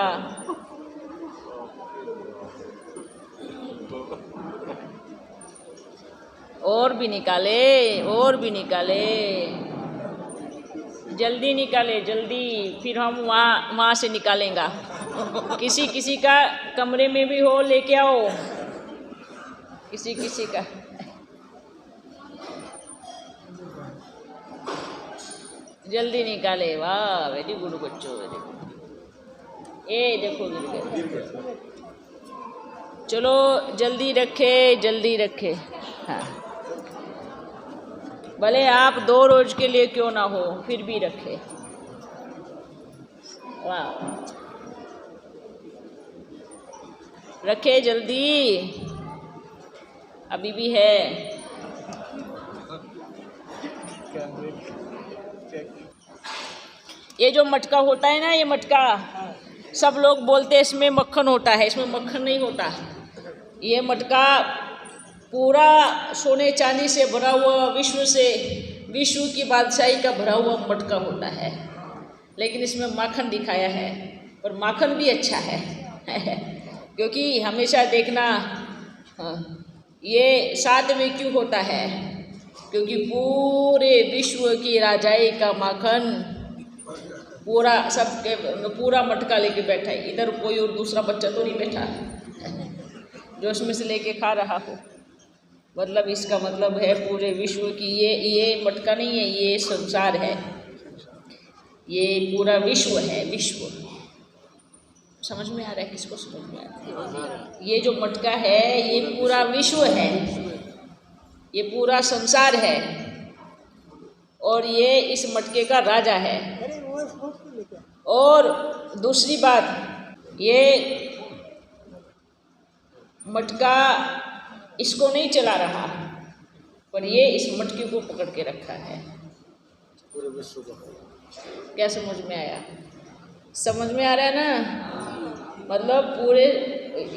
और भी निकाले, जल्दी निकाले, जल्दी, फिर हम वहाँ से निकालेंगे। किसी का कमरे में भी हो लेके आओ, किसी का। जल्दी निकाले, वाह, वेरी गुड बच्चों, वेरी गुड। ये देखो गिर गए। चलो जल्दी रखे। हाँ, भले आप 2 रोज के लिए क्यों ना हो, फिर भी रखे। वाह, रखे जल्दी, अभी भी है। ये जो मटका होता है ना, ये मटका सब लोग बोलते हैं इसमें मक्खन होता है, इसमें मक्खन नहीं होता। ये मटका पूरा सोने चांदी से भरा हुआ, विश्व की बादशाही का भरा हुआ मटका होता है, लेकिन इसमें माखन दिखाया है, और माखन भी अच्छा है। क्योंकि हमेशा देखना, ये साथ में क्यों होता है? क्योंकि पूरे विश्व की राजाई का माखन पूरा मटका लेके बैठा है। इधर कोई और दूसरा बच्चा तो नहीं बैठा जो उसमें से लेके खा रहा हो। मतलब इसका मतलब है पूरे विश्व की, ये मटका नहीं है, ये संसार है, ये पूरा विश्व है, विश्व। समझ में आ रहा है? किसको समझ में आता है? ये जो मटका है ये पूरा विश्व है, ये पूरा संसार है और ये इस मटके का राजा है। और दूसरी बात, ये मटका इसको नहीं चला रहा, पर ये इस मटके को पकड़ के रखा है पूरे विश्व को। क्या समझ में आया? समझ में आ रहा है ना? मतलब पूरे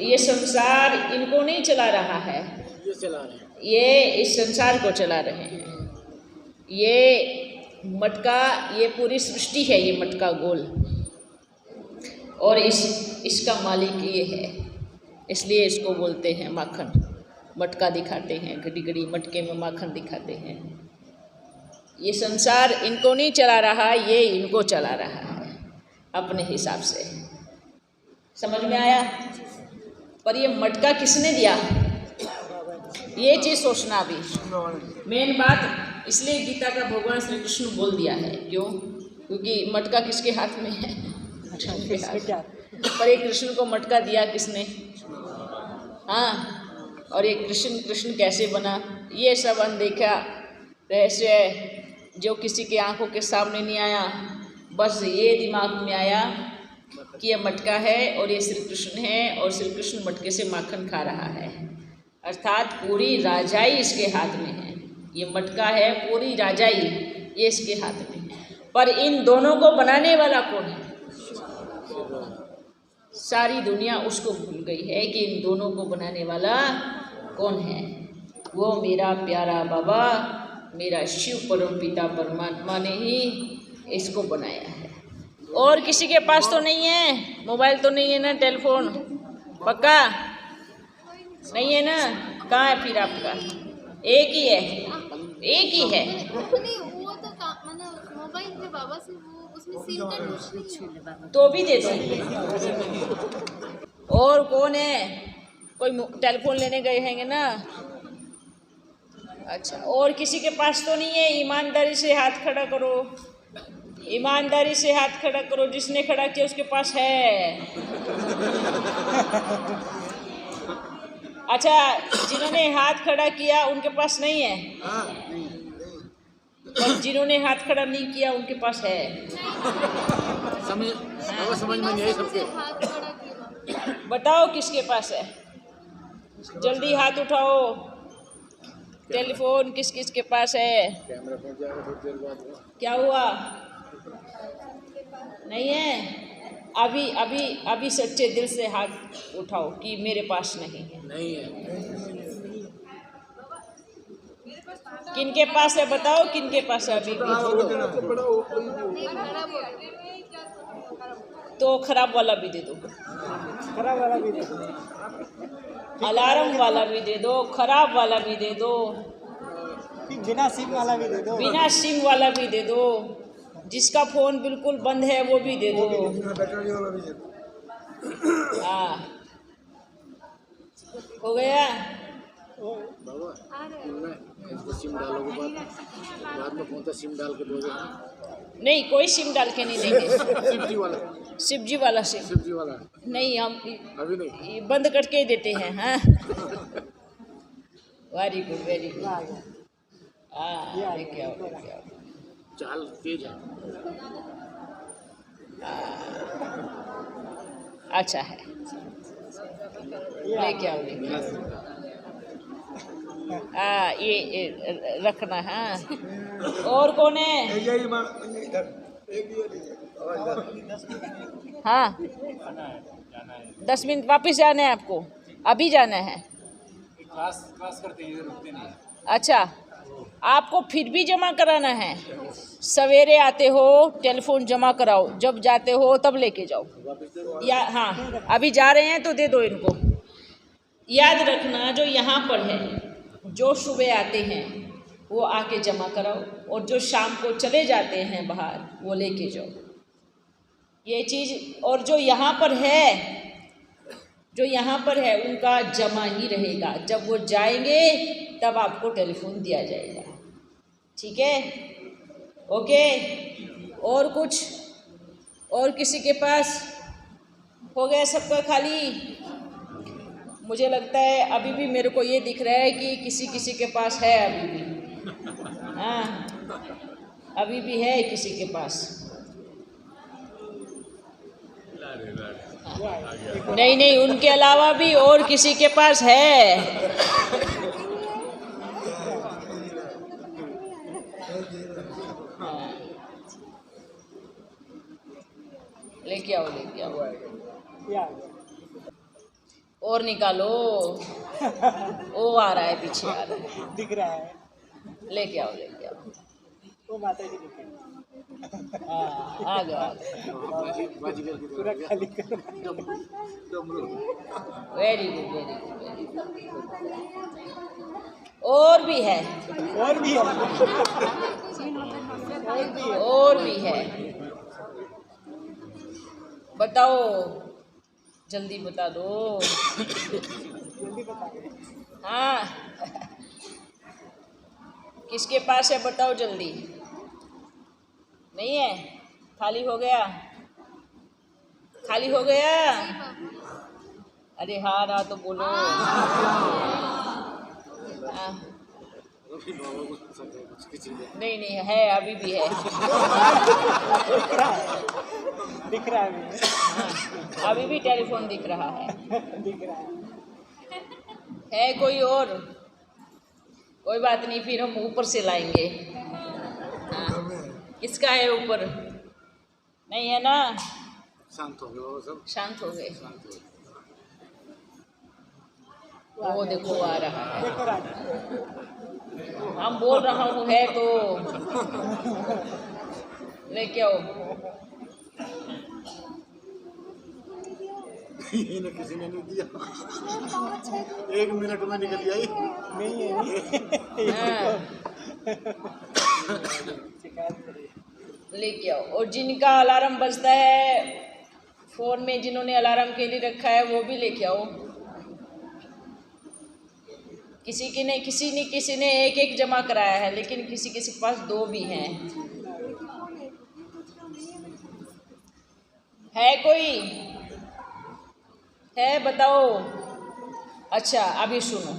ये संसार इनको नहीं चला रहा है, ये चला रहे हैं, ये इस संसार को चला रहे हैं। ये मटका, ये पूरी सृष्टि है, ये मटका गोल, और इसका मालिक ये है, इसलिए इसको बोलते हैं माखन। मटका दिखाते हैं, घड़ी घड़ी मटके में माखन दिखाते हैं। ये संसार इनको नहीं चला रहा, ये इनको चला रहा है अपने हिसाब से। समझ में आया? पर ये मटका किसने दिया, ये चीज़ सोचना अभी मेन बात। इसलिए गीता का भगवान श्री कृष्ण बोल दिया है। क्यों? क्योंकि मटका किसके हाथ में है? के हाथ। पर ये कृष्ण को मटका दिया किसने? हाँ, और ये कृष्ण कैसे बना, ये सब अनदेखा रहस्य है जो किसी के आंखों के सामने नहीं आया। बस ये दिमाग में आया कि ये मटका है और ये श्री कृष्ण है और श्री कृष्ण मटके से माखन खा रहा है, अर्थात पूरी राजाई इसके हाथ में है। ये मटका है, पूरी राजाई ये इसके हाथ में है। पर इन दोनों को बनाने वाला कौन है? सारी दुनिया उसको भूल गई है कि इन दोनों को बनाने वाला कौन है। वो मेरा प्यारा बाबा, मेरा शिव परम पिता परमात्मा ने ही इसको बनाया है। और किसी के पास तो नहीं है, मोबाइल तो नहीं है ना, टेलीफोन पक्का नहीं है ना? कहाँ है फिर आपका? एक ही है, एक ही है। वो तो मोबाइल में बाबा से वो उसमें सिम कार्ड तो भी दे दो। और कौन है? कोई टेलीफोन लेने गए हैंगे ना? अच्छा, और किसी के पास तो नहीं है? ईमानदारी से हाथ खड़ा करो, ईमानदारी से हाथ खड़ा करो। जिसने खड़ा किया उसके पास है। अच्छा, जिन्होंने हाथ खड़ा किया उनके पास नहीं है, और जिन्होंने हाथ खड़ा नहीं किया उनके पास है। समझ में नहीं आई सबके। बताओ किसके पास है? जल्दी हाथ उठाओ। टेलीफोन किस किस के पास है? कैमरा पहुंच जाएगा थोड़ी देर बाद। क्या हुआ? नहीं है? अभी अभी अभी सच्चे दिल से हाथ उठाओ कि मेरे पास नहीं है। नहीं है। किनके पास है बताओ, किनके पास है अभी भी? तो खराब वाला भी दे दो, खराब वाला भी दे दो, अलार्म वाला भी दे दो, खराब वाला भी दे दो, बिना सिम वाला भी दे दो, बिना सिम वाला भी दे दो, जिसका फ़ोन बिल्कुल बंद है वो भी दे दो। हाँ, हो गया? बाबा इसको सिम डालोगे बाद में कौन सा सिम डाल के दोगे? नहीं, कोई सिम डाल के नहीं देंगे। शिवजी वाला, शिवजी वाला सिम शिवजी वाला नहीं, हम अभी नहीं, बंद करके ही देते हैं। हाँ, वेरी गुड, वेरी गुड। हाँ, लेके आओ, लेके आओ। चाल तेज है। अच्छा है, लेके आओ, लेके आओ। ये रखना। हाँ, और कौन है? हाँ, 10 मिनट वापस जाना है आपको? अभी जाना है? क्लास करते हैं, रुकते नहीं। अच्छा, आपको फिर भी जमा कराना है। सवेरे आते हो टेलीफोन जमा कराओ, जब जाते हो तब लेके जाओ। या हाँ, अभी जा रहे हैं तो दे दो इनको। याद रखना, जो यहाँ पर है, जो सुबह आते हैं वो आके जमा कराओ, और जो शाम को चले जाते हैं बाहर वो लेके जाओ। ये चीज़, और जो यहाँ पर है, जो यहाँ पर है उनका जमा ही रहेगा। जब वो जाएंगे तब आपको टेलीफोन दिया जाएगा। ठीक है? ओके। और कुछ? और किसी के पास? हो गया सबका खाली? मुझे लगता है अभी भी मेरे को ये दिख रहा है कि किसी किसी के पास है अभी भी। हाँ, अभी भी है किसी के पास। नहीं नहीं, उनके अलावा भी और किसी के पास है। हाँ। लेके आओ लेके आओ, क्या और निकालो। वो आ रहा है, पीछे आ रहा है। दिख रहा है? लेके आओ लेके आओ। वो माता जी दिखे हाँ, आ गया आ गया। बाजीगर की पूरा तरह खाली करो। डमरू। Very good very good very good. और भी है, और भी है, और भी है। और भी है। बताओ, जल्दी बता दो। जल्दी बता दो। हाँ, किसके पास है बताओ जल्दी। नहीं है? खाली हो गया? खाली हो गया? अरे हाँ ना तो बोलो। हाँ, अभी बाबा को पूछ सकते हैं कुछ किसी ने। नहीं नहीं है, अभी भी है। दिख रहा है मुझे। हाँ, अभी भी टेलीफोन दिख रहा है। दिख रहा है कोई और? कोई बात नहीं, फिर हम ऊपर से लाएंगे। हाँ, किसका है ऊपर? नहीं है ना? शांत हो गए बाबा सब, शांत हो गए। शांत हो गए। वो देखो आ रहा है। देखो राजा। हम बोल रहा हूँ है तो लेके आओ। इन्हें किसी ने नहीं दिया। 1 मिनट में निकल आई। नहीं है। हाँ, शिकायत करिए। लेके आओ। और जिनका अलार्म बजता है फ़ोन में, जिन्होंने अलार्म के लिए रखा है, वो भी लेके आओ। किसी ने एक एक जमा कराया है, लेकिन किसी के पास 2 भी हैं। है कोई? है बताओ। अच्छा अभी सुनो,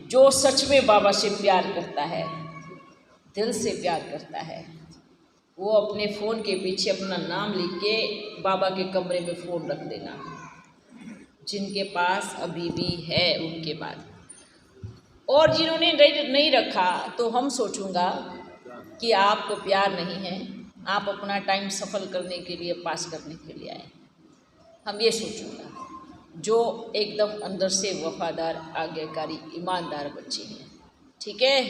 जो सच में बाबा से प्यार करता है, दिल से प्यार करता है, वो अपने फ़ोन के पीछे अपना नाम लिख के बाबा के कमरे में फ़ोन रख देना। जिनके पास अभी भी है उनके बाद, और जिन्होंने नहीं रखा तो हम सोचूंगा कि आपको प्यार नहीं है, आप अपना टाइम सफल करने के लिए, पास करने के लिए आए। हम ये सोचूंगा जो एकदम अंदर से वफादार, आज्ञाकारी, ईमानदार बच्चे हैं। ठीक है,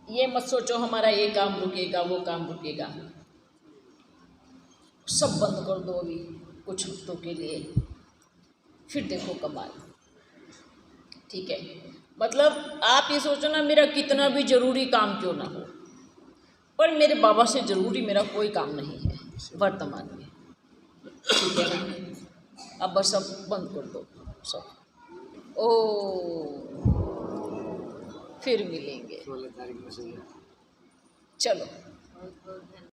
ये मत सोचो हमारा ये काम रुकेगा, वो काम रुकेगा। सब बंद कर दो अभी कुछ हफ्तों के लिए, फिर देखो कमाल। ठीक है, मतलब आप ये सोचो ना, मेरा कितना भी ज़रूरी काम क्यों ना हो, पर मेरे बाबा से ज़रूरी मेरा कोई काम नहीं है वर्तमान में। ठीक है ना? अब बस सब बंद कर दो सब। ओ, फिर मिलेंगे। 16 तारीख में सही है। चलो।